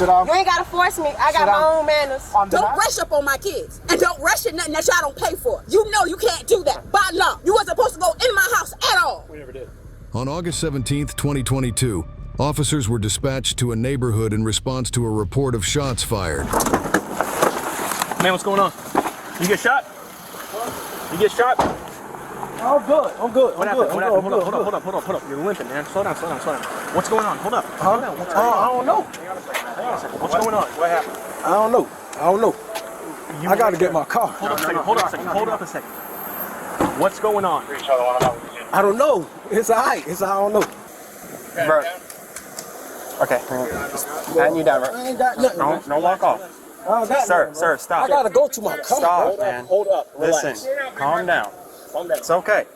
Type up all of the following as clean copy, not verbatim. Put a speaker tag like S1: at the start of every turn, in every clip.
S1: You ain't gotta force me. I got my own manners.
S2: Don't rush up on my kids. And don't rush at nothing that y'all don't pay for. You know you can't do that. By law. You wasn't supposed to go in my house at all.
S3: We never did.
S4: On August 17th, 2022, officers were dispatched to a neighborhood in response to a report of shots fired.
S3: Man, what's going on? You get shot? You get shot?
S5: I'm good. I'm good.
S3: What happened? What happened? Hold up. You're limping, man. Slow down. What's going on? Hold up.
S5: I don't know.
S3: What's going on? What happened?
S5: I don't know. I gotta get my car.
S3: Hold up a second. What's going on?
S5: I don't know. It's alright. I don't know.
S6: Bro. Okay. Patting you down, bro.
S5: I ain't got nothing.
S6: Don't walk off. Sir, stop.
S5: I gotta go to my car.
S6: Stop, man.
S3: Hold up.
S6: Listen, calm down. It's okay.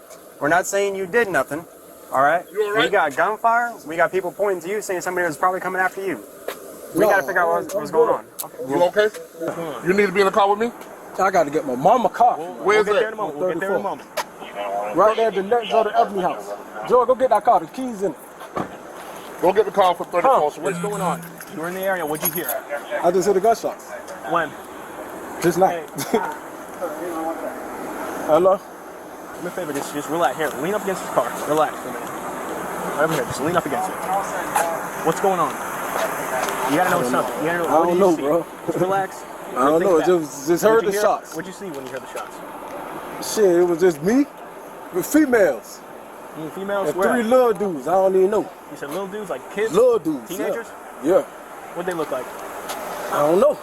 S6: We're not saying you did nothing. All right? We got gunfire. We got people pointing to you saying somebody was probably coming after you. We got to figure out what's going on.
S7: Okay. You okay? You need to be in the car with me?
S5: I gotta get my mama car.
S7: Where's
S3: We'll
S7: it?
S3: get there in a moment.
S5: Right there at the next door to Ebony house. Joe, go get that car. The keys in it.
S7: Go get the car for 34.
S3: What's going on? You were in the area. What'd you hear?
S5: I just heard the gunshots.
S3: When?
S5: Just now. Hello?
S3: Do me a favor. Just relax. Here, lean up against this car. Relax for a minute. Right over here. Just lean up against it. What's going on? You gotta know something. You gotta know.
S5: I don't know, bro.
S3: Just relax.
S5: I don't know. Just heard the shots.
S3: What'd you see when you heard the shots?
S5: Shit, it was just me with females.
S3: Females?
S5: And 3 little dudes. I don't even know.
S3: You said little dudes, like kids?
S5: Little dudes.
S3: Teenagers?
S5: Yeah.
S3: What'd they look like?
S5: I don't know.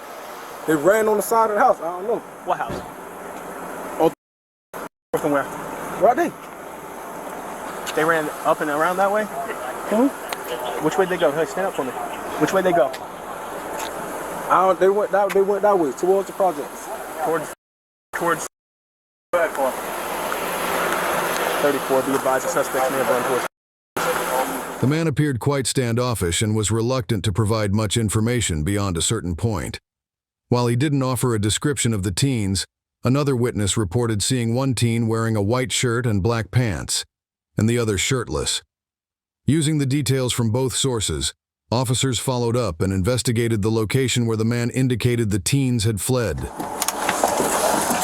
S5: They ran on the side of the house. I don't know.
S3: What house?
S5: Oh.
S3: From where?
S5: Right there.
S3: They ran up and around that way? Which way did they go? Hey, stand up for me. Which way did they go?
S5: They went that way, towards the projects.
S3: Towards 34, be advised the suspects may have run towards.
S4: The man appeared quite standoffish and was reluctant to provide much information beyond a certain point. While he didn't offer a description of the teens, another witness reported seeing one teen wearing a white shirt and black pants, and the other shirtless. Using the details from both sources, officers followed up and investigated the location where the man indicated the teens had fled.
S8: That's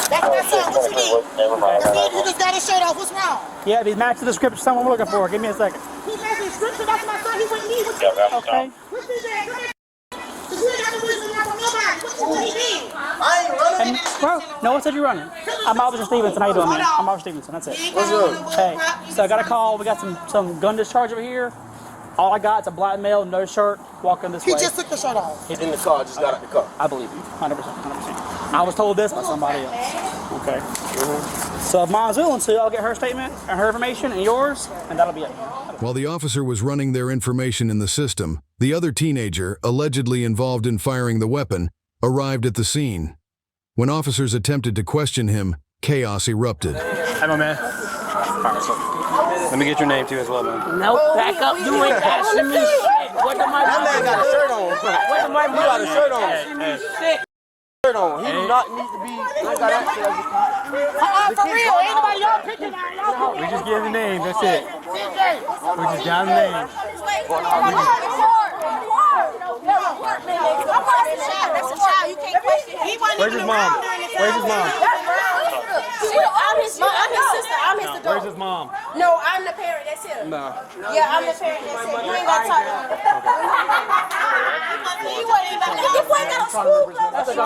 S8: my son. What you need? You just got his shirt off. What's wrong?
S9: Yeah, if he's matched the description, someone we're looking for. Give me a second.
S8: He matched the description. That's my son. He wouldn't need.
S9: Okay.
S8: What's his name? Because you ain't got no reason to run with nobody. What you need? I ain't running.
S9: Bro, no one said you're running. I'm Officer Stevenson. How you doing, man? I'm Officer Stevenson. That's it.
S5: What's up?
S9: Hey, so I got a call. We got some gun discharge over here. All I got is a black male, no shirt, walking this way.
S8: He just took the shirt off.
S5: He's in the car, just got out the car.
S9: I believe you, 100%. I was told this by somebody else. Okay. So if Mom's willing to, I'll get her statement and her information and yours, and that'll be it.
S4: While the officer was running their information in the system, the other teenager, allegedly involved in firing the weapon, arrived at the scene. When officers attempted to question him, chaos erupted.
S3: Hey, my man.
S6: Let me get your name too as well, man.
S9: Nope, back up. You ain't asking me shit. What am I
S5: That man got a shirt on.
S9: What am I
S5: You got a shirt on.
S9: asking me shit?
S5: Shirt on. He do not need to be.
S8: For real. Ain't nobody y'all picking out. Y'all
S3: We just gave the name, that's it. We just got the name.
S1: That's a child. You can't question him.
S3: Where's his mom? Where's his mom?
S1: I'm his sister. I'm his adult.
S3: Where's his mom?
S1: No, I'm the parent. That's him.
S5: Nah.
S1: Yeah, I'm the parent. That's him. You ain't got to talk to him. He wasn't even. You ain't got no school clothes.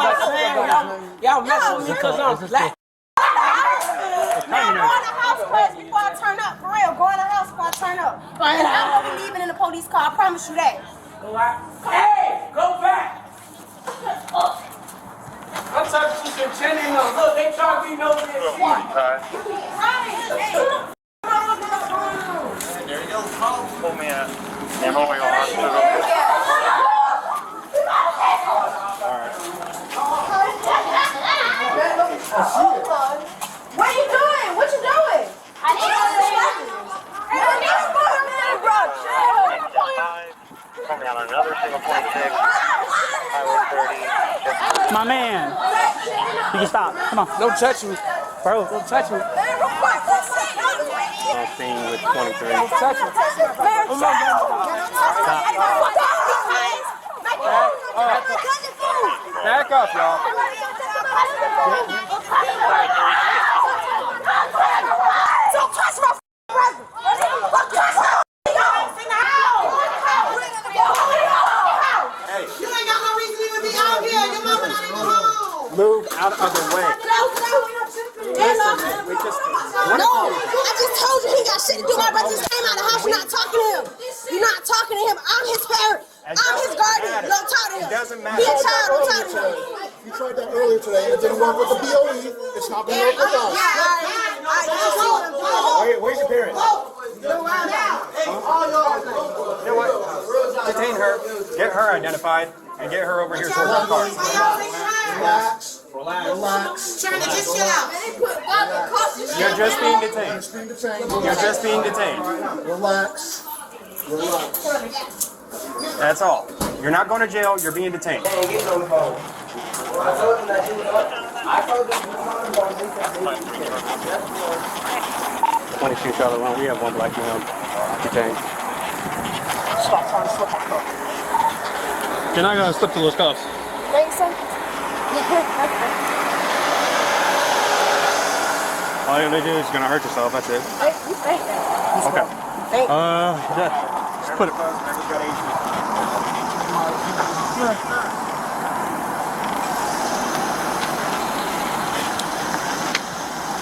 S9: Y'all messing with me because I'm black.
S1: Man, go in the house first before I turn up. For real, go in the house before I turn up. And I won't be leaving in the police car. I promise you that.
S9: Hey, go back. I'm talking to some chinning on. Look, they trying to be no this.
S10: There you go. Pull me out. Yeah, I'm going on.
S1: What are you doing? What you doing? I need
S10: Coming out on another single 26. Highway 30.
S9: My man. You can stop. Come on.
S5: Don't touch me.
S9: Bro, don't touch me.
S6: On scene with 23.
S5: Don't touch me.
S6: Back up, y'all.
S1: Don't touch my brother. Don't touch my
S6: Hey,
S8: You ain't got no reason to even be out here. Your mama not even home.
S6: move out of the way.
S1: No, I just told you he got shit to do. My brother just came out of the house. You're not talking to him. You're not talking to him. I'm his parent. I'm his guardian. Don't talk to him.
S6: It doesn't matter.
S1: Be a child. Don't talk to him.
S7: You tried that earlier today. It didn't work with the BOE. It's not going to work with us.
S6: Where's your parents? You know what? Detain her. Get her identified and get her over here towards the car.
S7: Relax. Relax.
S8: Trying to just chill out.
S6: You're just being detained.
S7: Just being detained.
S6: You're just being detained.
S7: Relax. Relax.
S6: That's all. You're not going to jail. You're being detained.
S3: $22 Charlotte. We have one black male detained.
S5: Stop trying to slip my cup.
S3: You're not gonna slip to those cuffs.
S1: Thanks, son.
S3: All you're gonna do is gonna hurt yourself. That's it.
S1: You think that?
S3: Okay.
S1: Thank you.
S3: Just put it.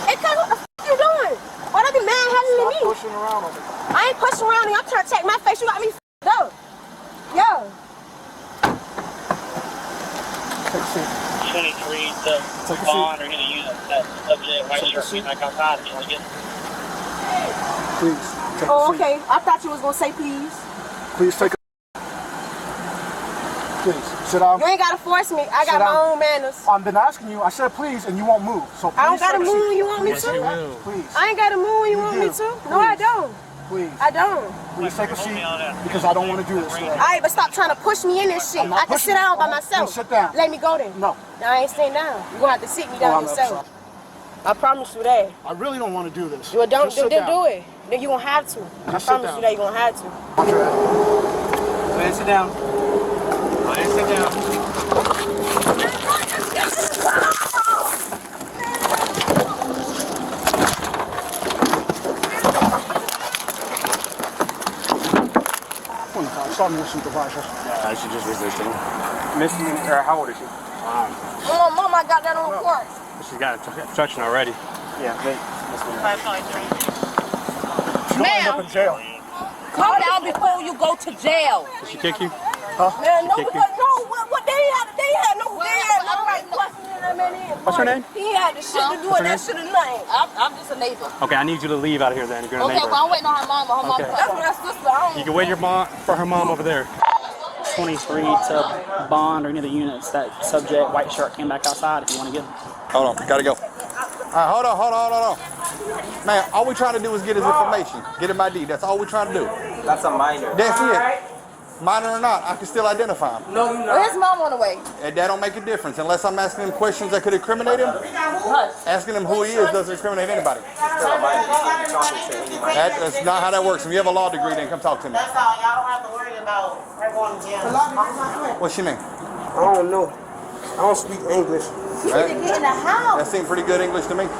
S1: Hey, cuz, what the f*** you doing? Why they be manhandling me?
S5: Pushing around on me.
S1: I ain't pushing around you. I'm trying to check my face. You got me f***ed up. Yo.
S10: 23 to Bond are going to use that subject white shirt came back outside. You want to get
S5: Please. Take
S1: Oh,
S5: a seat.
S1: okay. I thought you was gonna say please.
S5: Please take a Please. Sit down.
S1: You ain't gotta force me. I got
S5: Sit
S1: my
S5: down.
S1: own manners.
S5: I've been asking you. I said please, and you won't move. So please
S1: I don't gotta
S5: take a
S1: move
S5: seat.
S1: when you want me
S3: Yes,
S1: to.
S3: you will.
S5: Please.
S1: I ain't gotta move when you want me
S5: do.
S1: to. No, I don't.
S5: Please.
S1: I don't.
S5: Please take a seat because I don't want to do this today.
S1: Alright, but stop trying to push me in this shit.
S5: I'm not
S1: I can
S5: pushing
S1: sit down
S5: you.
S1: by
S5: Then
S1: myself.
S5: sit down.
S1: Let me go then.
S5: No.
S1: I ain't sitting down. You're gonna have to sit me down
S5: I'm
S1: yourself.
S5: upset.
S1: I promise you that.
S5: I really don't want to do this.
S1: You don't
S5: Just sit
S1: then
S5: down.
S1: do it. Then you gonna have to. I
S5: Just sit
S1: promise
S5: down.
S1: you that you're gonna have to.
S5: Watch your head.
S6: Go ahead and sit down. Go ahead and sit down.
S5: Saw me with supervisor.
S3: She's just resisting.
S6: How old is she?
S1: Mom, I got that on court.
S3: She's got obstruction already.
S6: Yeah,
S5: She'll end up in jail.
S2: Calm down before you go to jail.
S3: Did she kick you?
S1: Man, no,
S3: kick you?
S1: because what they had no right questioning that man in.
S3: What's her name?
S1: He had the shit to do with that shit or nothing.
S2: I'm just a neighbor.
S3: Okay, I need you to leave out of here then. If you're a
S2: Okay,
S3: neighbor.
S2: well, I'm waiting on her mama. Her mama.
S3: Okay.
S1: That's my sister. I
S3: You
S1: don't.
S3: can wait for her mom over there.
S9: 23 to Bond or any of the units. That subject, white shirt, came back outside if you want to get him.
S11: Hold on, gotta go. All right, hold on. Man, all we trying to do is get his information, get him ID. That's all we trying to do.
S6: That's a minor.
S11: That's it. Minor or not, I can still identify him.
S6: No, you
S2: Well, his mom on the way.
S11: And that don't make a difference unless I'm asking him questions that could incriminate him. Asking him who he is doesn't incriminate anybody. That's not how that works. If you have a law degree, then come talk to me.
S8: That's all. Y'all don't have to worry about her going to jail.
S11: What's your name?
S5: I don't know. I don't speak English.
S8: You need to get in the house.
S11: That seemed pretty good English to me.
S8: He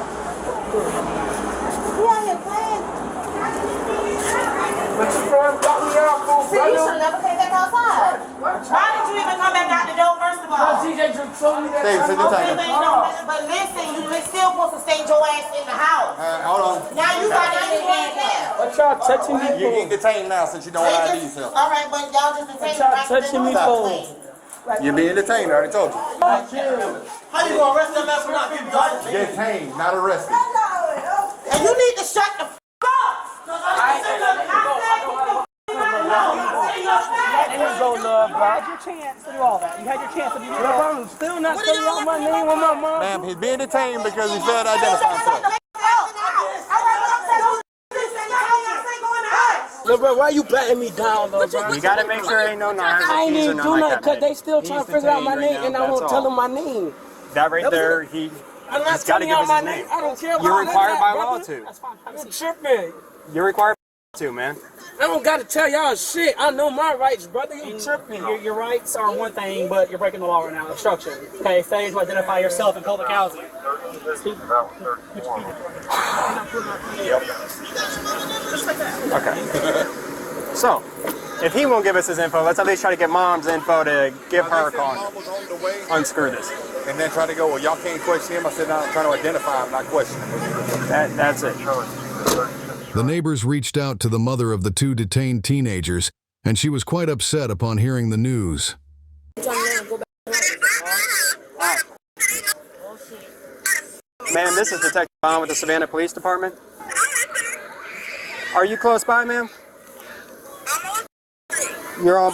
S8: out here playing.
S5: But you trying to block me out, fool.
S8: See, you should never came back outside. Why did you even come back out the door, first of all?
S5: TJ just told me that.
S11: Dave, sit your
S8: Okay,
S11: time.
S8: but listen, you still supposed to stay your ass in the house.
S11: Hold on.
S8: Now you got to get in there.
S5: What y'all touching me
S11: You're
S5: for?
S11: getting detained now since you don't want to ID yourself.
S8: All right, but y'all just detained
S5: Y'all
S8: right to
S5: touching
S8: the
S5: me
S8: door.
S11: You're being detained, I already told you.
S8: How you gonna arrest them after not getting guarded?
S11: Detained, not arrested.
S8: And you need to shut the f***
S9: Here you go, love. You had your chance to do all that. You had your chance to do all that.
S5: I'm still not telling y'all my name on my mom.
S11: Ma'am, he's being detained because he failed to identify himself.
S5: Look, bro, why you batting me down, though, bro?
S6: You gotta make sure ain't no knives.
S5: I ain't even do nothing because they still
S6: He's
S5: trying to figure out my
S6: detained
S5: name,
S6: right
S5: and
S6: now,
S5: I won't
S6: that's
S5: tell
S6: all.
S5: them my name.
S6: That right there,
S5: I'm not
S6: he's gotta
S5: telling
S6: give
S5: y'all
S6: us
S5: my
S6: his
S5: name.
S6: name.
S5: I don't care about
S6: You're
S5: all
S6: required
S5: that,
S6: by
S5: brother.
S6: law to.
S5: You're tripping.
S6: You're required too, man.
S5: I don't gotta tell y'all shit. I know my rights, brother. You tripping.
S9: Your rights are one thing, but you're breaking the law right now. Obstruction. Okay, failure to identify yourself in public housing.
S6: Okay. So, if he won't give us his info, let's at least try to get Mom's info to give her a call.
S11: Mom was on the way,
S6: Unscrew this.
S11: and then try to go, well, y'all can't question him. I said, no, I'm trying to identify him, not question him.
S6: That's it.
S4: The neighbors reached out to the mother of the 2 detained teenagers, and she was quite upset upon hearing the news.
S6: Ma'am, this is Detective Bond with the Savannah Police Department. Are you close by, ma'am? You're on.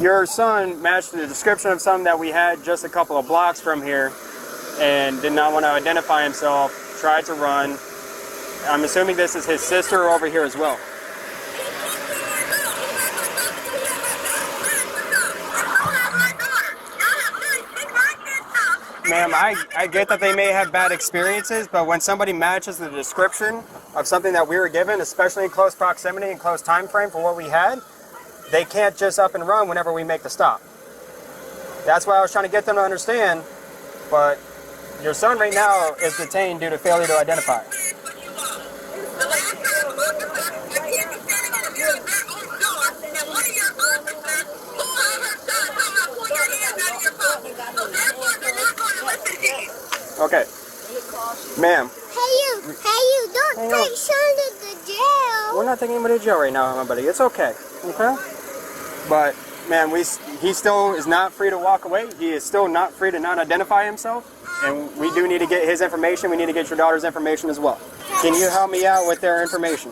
S6: Your son matched the description of someone that we had just a couple of blocks from here and did not want to identify himself, tried to run. I'm assuming this is his sister over here as well. Ma'am, I get that they may have bad experiences, but when somebody matches the description of something that we were given, especially in close proximity and close time frame for what we had, they can't just up and run whenever we make the stop. That's why I was trying to get them to understand, but your son right now is detained due to failure to identify. Okay. Ma'am.
S8: Hey you, don't take Shonda to jail.
S6: We're not taking anybody to jail right now, my buddy. It's okay. Okay? But, man, he still is not free to walk away. He is still not free to not identify himself. And we do need to get his information. We need to get your daughter's information as well. Can you help me out with their information?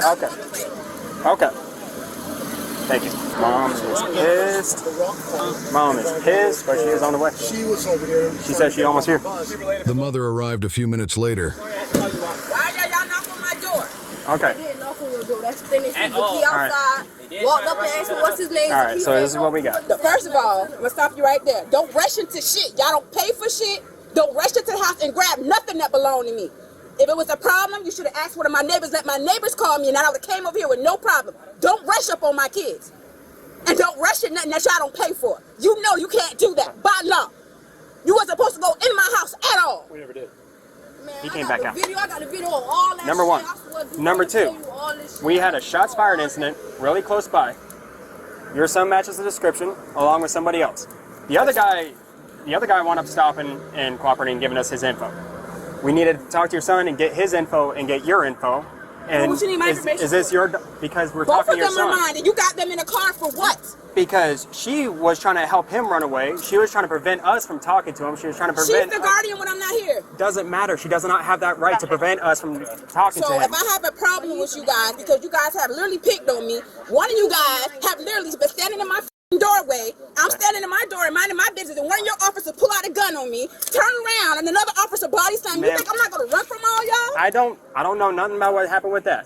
S6: Okay. Okay. Thank you. Mom is pissed. Mom is pissed, but she is on the way.
S7: She was over there.
S6: She said she's almost here.
S4: The mother arrived a few minutes later.
S2: Why y'all knock on my door?
S6: Okay.
S2: They didn't knock on your door. That's the thing. They said
S6: All
S2: he
S6: right.
S2: outside, walked up and asked him what's his name.
S6: All right, so this is what we got.
S2: First of all, I'm gonna stop you right there. Don't rush into shit. Y'all don't pay for shit. Don't rush into the house and grab nothing that belonged to me. If it was a problem, you should have asked one of my neighbors. Let my neighbors call me, and I would have came over here with no problem. Don't rush up on my kids. And don't rush at nothing that y'all don't pay for. You know you can't do that by law. You wasn't supposed to go in my house at all.
S6: We never did.
S2: Man,
S6: He came back out.
S2: I got the video of all that
S6: Number one. Number two, we had a shots fired incident really close by. Your son matches the description along with somebody else. The other guy wound up stopping and cooperating and giving us his info. We needed to talk to your son and get his info and get your info. And
S2: what you need my information
S6: is this
S2: for?
S6: your, because we're
S2: Both
S6: talking to
S2: of
S6: your
S2: them are
S6: son.
S2: mine, and you got them in a car for what?
S6: Because she was trying to help him run away. She was trying to prevent us from talking to him. She was trying to prevent.
S2: She's the guardian when I'm not here.
S6: Doesn't matter. She does not have that right to prevent us from talking to
S2: So
S6: him.
S2: if I have a problem with you guys because you guys have literally picked on me, one of you guys have literally been standing in my doorway. I'm standing in my door and minding my business, and one of your officers pull out a gun on me, turn around, and another officer body slam. You think I'm not gonna run from all y'all?
S6: I don't know nothing about what happened with that.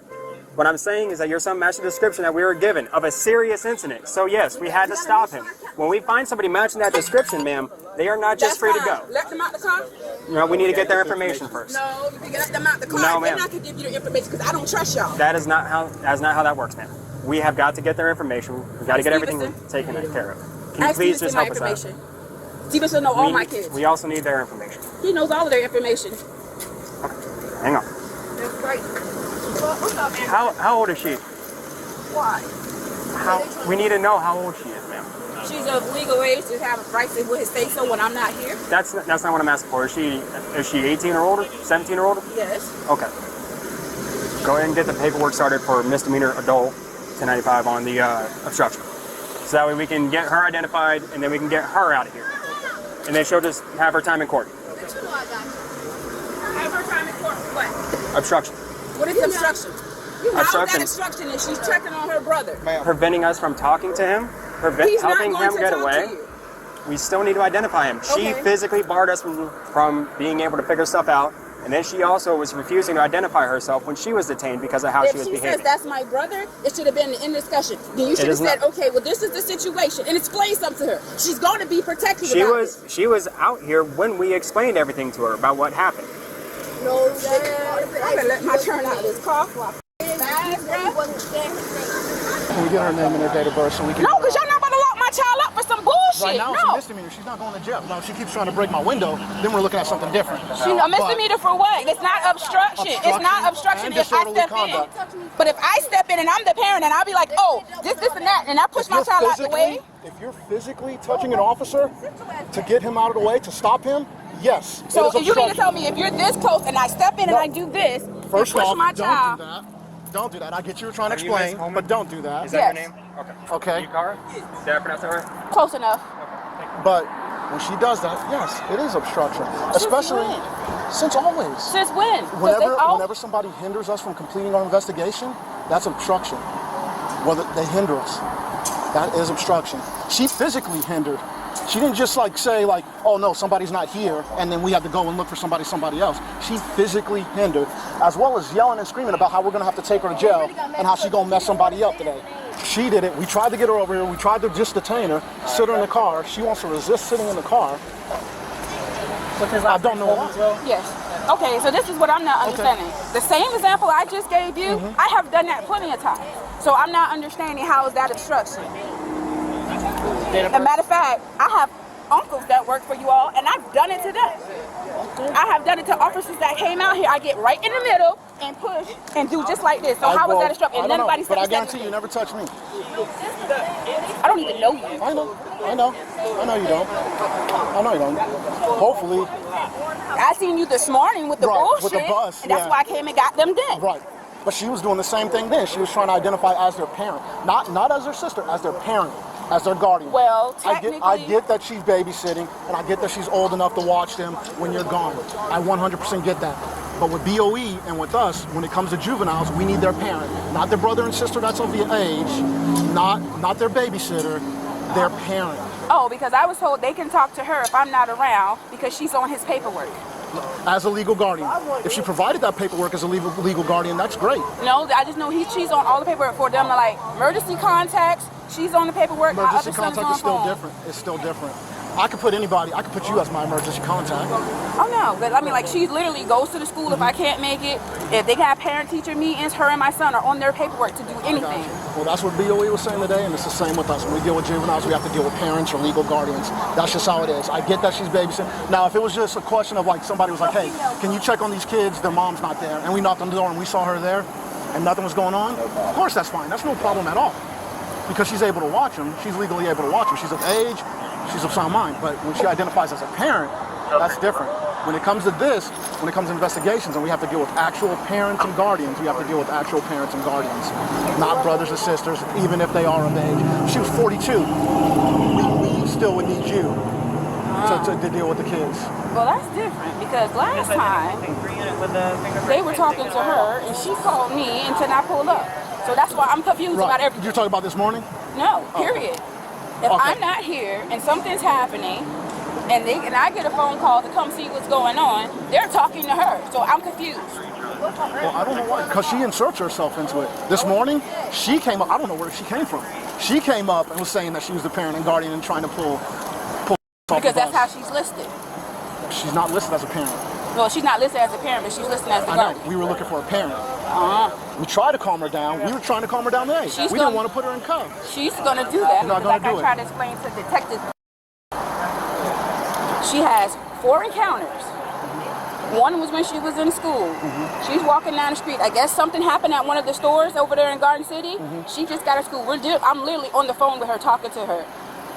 S6: What I'm saying is that your son matched the description that we were given of a serious incident. So yes, we had to stop him. When we find somebody matching that description, ma'am, they are not just free to go.
S2: Let them out the car.
S6: No, we need to get their information first.
S2: No, you can let them out the car.
S6: No,
S2: They're
S6: ma'am.
S2: not gonna give you the information because I don't trust y'all.
S6: That is not how that works, ma'am. We have got to get their information. We've got to get everything taken care of. Can you
S2: Ask
S6: please
S2: Stevenson
S6: just
S2: my
S6: help us out?
S2: information. Stevenson know all my kids.
S6: We also need their information.
S2: He knows all of their information.
S6: Hang on.
S2: That's great. What's up, man?
S6: How old is she?
S2: Why?
S6: We need to know how old she is, ma'am.
S2: She's of legal age to have a right to with his say so when I'm not here.
S6: That's not what I'm asking for. Is she 18 or older? 17 or older?
S2: Yes.
S6: Okay. Go ahead and get the paperwork started for misdemeanor adult 1095 on the obstruction. So that way we can get her identified and then we can get her out of here. And then she'll just have her time in court.
S2: Have her time in court for what?
S6: Obstruction.
S2: What is obstruction? How is
S6: Obstruction.
S2: that obstruction if she's checking on her brother?
S6: Preventing us from talking to him,
S2: He's not
S6: helping
S2: going
S6: him
S2: to
S6: get
S2: talk
S6: away.
S2: to you.
S6: We still need to identify him. She
S2: Okay.
S6: physically barred us from being able to figure stuff out. And then she also was refusing to identify herself when she was detained because of how
S2: If
S6: she was
S2: she
S6: behaving.
S2: says that's my brother, it should have been in discussion. Then you should have
S6: is
S2: said,
S6: not.
S2: okay, well, this is the situation, and explain something to her. She's going to be protected.
S6: She
S2: about
S6: was out here when we explained everything to her about what happened.
S2: this. I'm gonna let my turn out of this car.
S7: Can we get her name and her date of birth so we can...
S2: No, because y'all not about to lock my child up for some bullshit.
S7: Right now, it's a
S2: no.
S7: misdemeanor. She's not going to jail. No, she keeps trying to break my window, then we're looking at something different.
S2: A misdemeanor for what? It's not obstruction. It's not obstruction
S7: and
S2: if I
S7: disorderly
S2: step
S7: conduct.
S2: in. But if I step in and I'm the parent and I'll be like, oh, this, and that, and I push my child out the way.
S7: If you're physically touching an officer to get him out of the way, to stop him, yes.
S2: So you mean to tell me if you're this close and I step in and I do this,
S7: first
S2: push
S7: off,
S2: my
S7: don't
S2: child.
S7: do that. Don't do that. I get you were trying to explain, but don't do that.
S6: Is that your name? Okay.
S7: Okay.
S6: Yukara? Did I pronounce that right?
S2: Close enough.
S7: But when she does that, yes, it is obstruction. Especially since always.
S2: Since when?
S7: Whenever somebody hinders us from completing our investigation, that's obstruction. Whether they hinder us, that is obstruction. She physically hindered. She didn't just like say like, oh no, somebody's not here, and then we had to go and look for somebody else. She physically hindered, as well as yelling and screaming about how we're gonna have to take her to jail and how she gonna mess somebody up today. She did it. We tried to get her over here. We tried to just detain her, sit her in the car. She wants to resist sitting in the car. I don't know why.
S2: Yes. Okay, so this is what I'm not understanding. The same example I just gave you, I have done that plenty of times. So I'm not understanding how is that obstruction. As a matter of fact, I have uncles that work for you all, and I've done it to them. I have done it to officers that came out here. I get right in the middle and push and do just like this. So how is that obstruction? And nobody said.
S7: But I guarantee you never touch me.
S2: I don't even know you.
S7: I know you don't. I know you don't. Hopefully.
S2: I seen you this morning with the bullshit.
S7: With the bus,
S2: and that's why I came and got them then.
S7: Right. But she was doing the same thing then. She was trying to identify as their parent. Not as their sister, as their parent, as their guardian.
S2: Well, technically...
S7: I get that she's babysitting, and I get that she's old enough to watch them when you're gone. I 100% get that. But with BOE and with us, when it comes to juveniles, we need their parent. Not their brother and sister that's of the age, not their babysitter, their parent.
S2: Oh, because I was told they can talk to her if I'm not around because she's on his paperwork.
S7: As a legal guardian. If she provided that paperwork as a legal guardian, that's great.
S2: No, I just know she's on all the paperwork for them. Like emergency contacts, she's on the paperwork.
S7: Emergency contact is still different. It's still different. I could put you as my emergency contact.
S2: Oh no, but I mean like she literally goes to the school if I can't make it. If they have parent-teacher meetings, her and my son are on their paperwork to do anything.
S7: Well, that's what BOE was saying today, and it's the same with us. When we deal with juveniles, we have to deal with parents or legal guardians. That's just how it is. I get that she's babysitting. Now, if it was just a question of like somebody was like, hey, can you check on these kids? Their mom's not there. And we knocked on the door and we saw her there and nothing was going on, of course that's fine. That's no problem at all. Because she's able to watch them. She's legally able to watch them. She's of age. She's of sound mind. But when she identifies as a parent, that's different. When it comes to this, when it comes to investigations, and we have to deal with actual parents and guardians, we have to deal with actual parents and guardians, not brothers or sisters, even if they are of age. She was 42. We still would need you to deal with the kids.
S2: Well, that's different because last time they were talking to her and she called me until I pulled up. So that's why I'm confused about everything.
S7: Did you talk about this morning?
S2: No, period. If I'm not here and something's happening and I get a phone call to come see what's going on, they're talking to her. So I'm confused.
S7: Well, I don't know why, because she inserts herself into it. This morning, she came up, I don't know where she came from. She came up and was saying that she was the parent and guardian and trying to pull
S2: because that's how she's listed.
S7: She's not listed as a parent.
S2: Well, she's not listed as a parent, but she's listed as the guardian.
S7: I know. We were looking for a parent. We tried to calm her down. We were trying to calm her down today. We didn't want to put her in cuffs.
S2: She's going to do that.
S7: She's not going to do it.
S2: Like I tried to explain to detectives. She has 4 encounters. One was when she was in school. She's walking down the street. I guess something happened at one of the stores over there in Garden City. She just got to school. I'm literally on the phone with her, talking to her.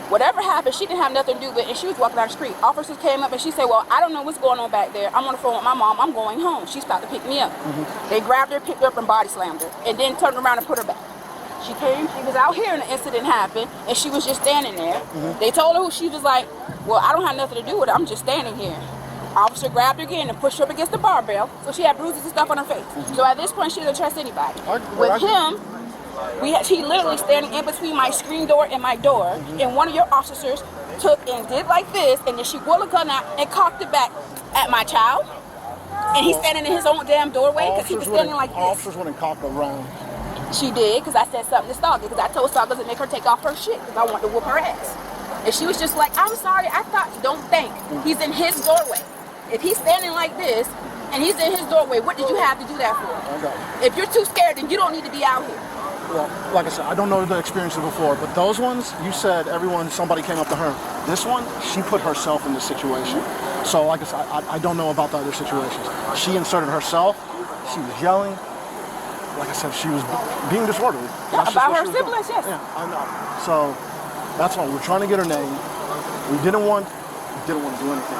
S2: Whatever happened, she didn't have nothing to do with it, and she was walking down the street. Officers came up and she said, well, I don't know what's going on back there. I'm on the phone with my mom. I'm going home. She's about to pick me up. They grabbed her, picked her up, and body slammed her, and then turned around and put her back. She was out here and the incident happened, and she was just standing there. They told her, she was like, well, I don't have nothing to do with it. I'm just standing here. Officer grabbed her again and pushed her up against the barbell, so she had bruises and stuff on her face. So at this point, she doesn't trust anybody. With him, he literally standing in between my screen door and my door, and one of your officers took and did like this, and then she pulled a gun out and cocked it back at my child. And he's standing in his own damn doorway because he was standing like this.
S7: Officers wouldn't cock around.
S2: She did, because I said something to Stalker, because I told Stalker to make her take off her shit, because I wanted to whoop her ass. And she was just like, I'm sorry, I thought, don't think. He's in his doorway. If he's standing like this, and he's in his doorway. What did you have to do that for?
S7: Okay.
S2: If you're too scared, then you don't need to be out here.
S7: Well, like I said, I don't know the experiences before, but those ones, you said somebody came up to her. This one, she put herself in this situation. So, like I said, I don't know about the other situations. She inserted herself. She was yelling. Like I said, she was being disorderly.
S2: Yeah, about her siblings, yes.
S7: Yeah, I know. So, that's why we're trying to get her name. We didn't want to do anything.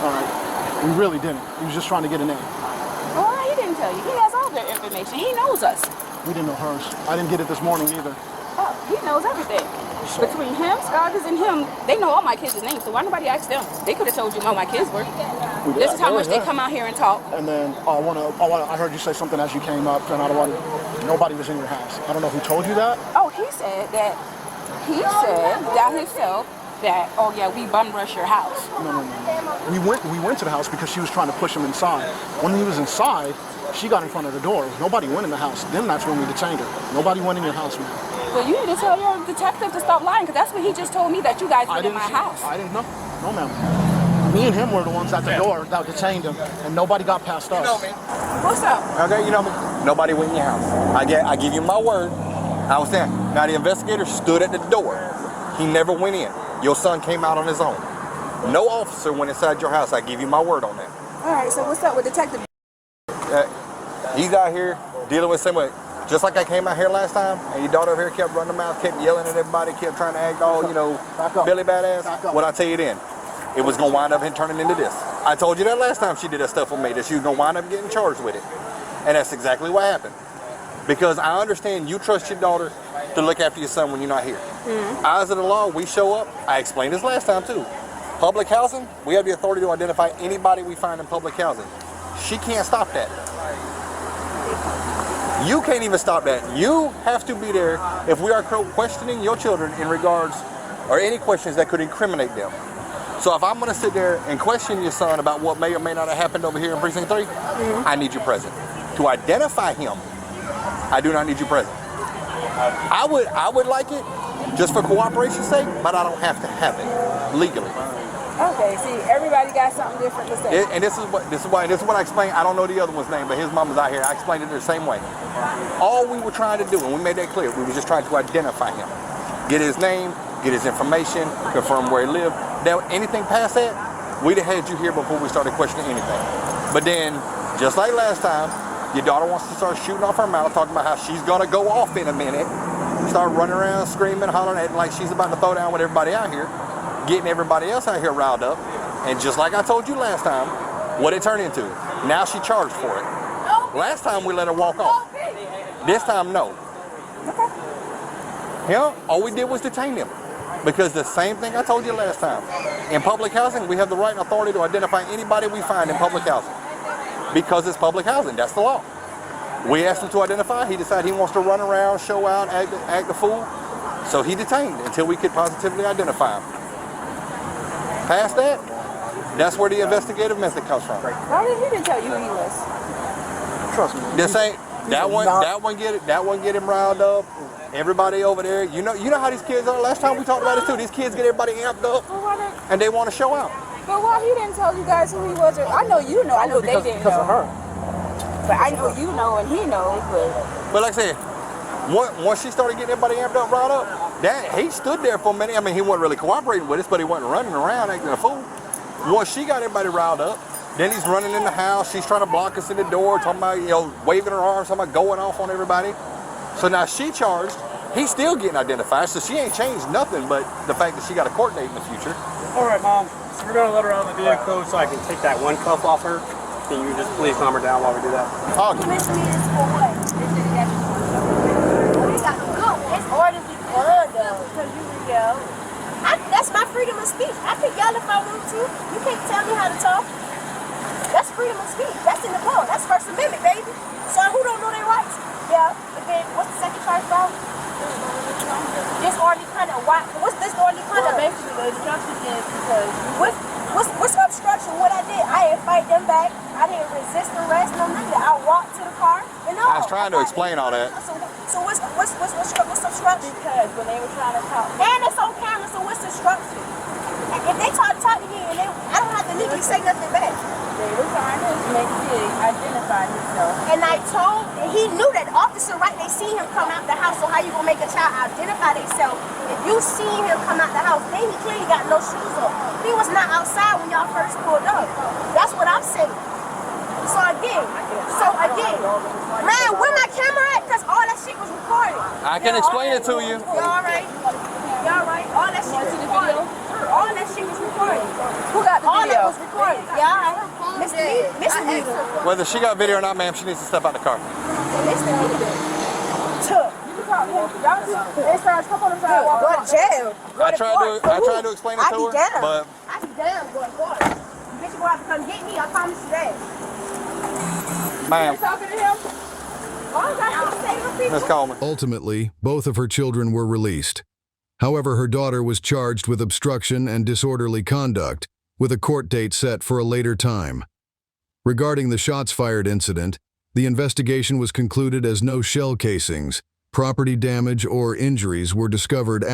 S7: All right. We really didn't. We was just trying to get a name.
S2: Well, he didn't tell you. He has all their information. He knows us.
S7: We didn't know hers. I didn't get it this morning either.
S2: Oh, he knows everything. Between him, Scoggins, and him, they know all my kids' names, so why nobody asked them? They could have told you who my kids were. This is how much they come out here and talk.
S7: And then I heard you say something as you came up, and nobody was in your house. I don't know who told you that.
S2: Oh, he said that himself that, oh yeah, we bum rush your house.
S7: No. We went to the house because she was trying to push him inside. When he was inside, she got in front of the door. Nobody went in the house. Then that's when we detained her. Nobody went in your house, man.
S2: Well, you need to tell your detective to stop lying, because that's what he just told me, that you guys were in my house.
S7: I didn't know. No, ma'am. Me and him were the ones at the door that detained him, and nobody got past us.
S11: You know me.
S2: What's up?
S11: Okay, you know me. Nobody went in your house. I give you my word. I was there. Now the investigator stood at the door. He never went in. Your son came out on his own. No officer went inside your house. I give you my word on that.
S2: All right, so what's up with Detective?
S11: He's out here dealing with somebody. Just like I came out here last time, and your daughter over here kept running her mouth, kept yelling at everybody, kept trying to act all, Billy Badass. What I tell you then, it was gonna wind up turning into this. I told you that last time she did that stuff with me, that she was gonna wind up getting charged with it. And that's exactly what happened. Because I understand you trust your daughter to look after your son when you're not here. Mm-hmm. Eyes of the law, we show up. I explained this last time too. Public housing, we have the authority to identify anybody we find in public housing. She can't stop that. You can't even stop that. You have to be there if we are questioning your children in regards, or any questions that could incriminate them. So if I'm gonna sit there and question your son about what may or may not have happened over here in Precinct 3, I need you present. To identify him, I do not need you present. I would like it just for cooperation's sake, but I don't have to have it legally.
S2: Okay, see, everybody got something different to say.
S11: And this is what I explained. I don't know the other one's name, but his mama's out here. I explained it the same way. All we were trying to do, and we made that clear, we were just trying to identify him, get his name, get his information, confirm where he lived. Now, anything past that, we'd have had you here before we started questioning anything. But then, just like last time, your daughter wants to start shooting off her mouth, talking about how she's gonna go off in a minute, start running around, screaming, hollering, acting like she's about to throw down with everybody out here, getting everybody else out here riled up. And just like I told you last time, what it turned into. Now she charged for it. Last time we let her walk off. This time, no. All we did was detain him. Because the same thing I told you last time. In public housing, we have the right and authority to identify anybody we find in public housing. Because it's public housing, that's the law. We asked him to identify, he decided he wants to run around, show out, act a fool. So he detained until we could positively identify him. Past that, that's where the investigative method comes from.
S2: Why did he didn't tell you who he was?
S7: Trust me.
S11: This ain't that one get him riled up. Everybody over there, you know how these kids are. Last time we talked about it too. These kids get everybody amped up, and they want to show out.
S2: But why he didn't tell you guys who he was? I know you know. I know they didn't
S7: because
S2: know.
S7: of her.
S2: But I know you know and he knows.
S11: But like I said, once she started getting everybody amped up, riled up, he stood there for a minute. I mean, he wasn't really cooperating with us, but he wasn't running around acting a fool. Once she got everybody riled up, then he's running in the house. She's trying to block us in the door, talking about, waving her arms, talking about going off on everybody. So now she charged. He's still getting identified, so she ain't changed nothing but the fact that she got a court date in the future.
S6: All right, Mom. So we're going to let her out of the vehicle so I can take that one cuff off her. Can you just please calm her down while we do that?
S11: Oh.
S1: You mentioned me this for what? We got to go. It's hard to be fun, though. Because you yell. That's my freedom of speech. I can yell if I want to. You can't tell me how to talk. That's freedom of speech. That's in the law. That's First Amendment, baby. So who don't know their rights? Yeah. But then what's the second charge about? Disorderly conduct. Why? What's disorderly conduct? Basically, the obstruction is because what's obstruction? What I did, I didn't fight them back. I didn't resist arrest. No nothing. I walked to the car. And
S11: I was trying to explain all that.
S1: So what's obstruction? Because when they were trying to talk, and it's on camera. So what's obstruction? If they talk to me, and I don't have to legally say nothing back. They were trying to. identified himself. And I told, and he knew that the officer, right, they seen him come out the house, so how you gonna make a child identify themselves? If you seen him come out the house, then he clearly got no shoes on. He was not outside when y'all first pulled up. That's what I'm saying. So again, man, where my camera at? Because all that shit was recorded.
S11: I can explain it to you.
S1: Y'all right? Y'all right? All that shit was recorded. All that shit was recorded. Who got the video? All that was recorded. Yeah, Mr. Needle.
S11: Whether she got video or not, ma'am, she needs to step out the car.
S1: Mr. Needle. Took. You can talk to him. Y'all they started come on the sidewalk. Go to jail.
S11: I tried to explain it to her, but
S1: I be down going to court. Bitch, you gonna have to come get me. I promise you that.
S11: ma'am,
S1: Talking to him.
S11: Miss Coleman.
S4: Ultimately, both of her children were released. However, her daughter was charged with obstruction and disorderly conduct, with a court date set for a later time. Regarding the shots fired incident, the investigation was concluded as no shell casings, property damage, or injuries were discovered at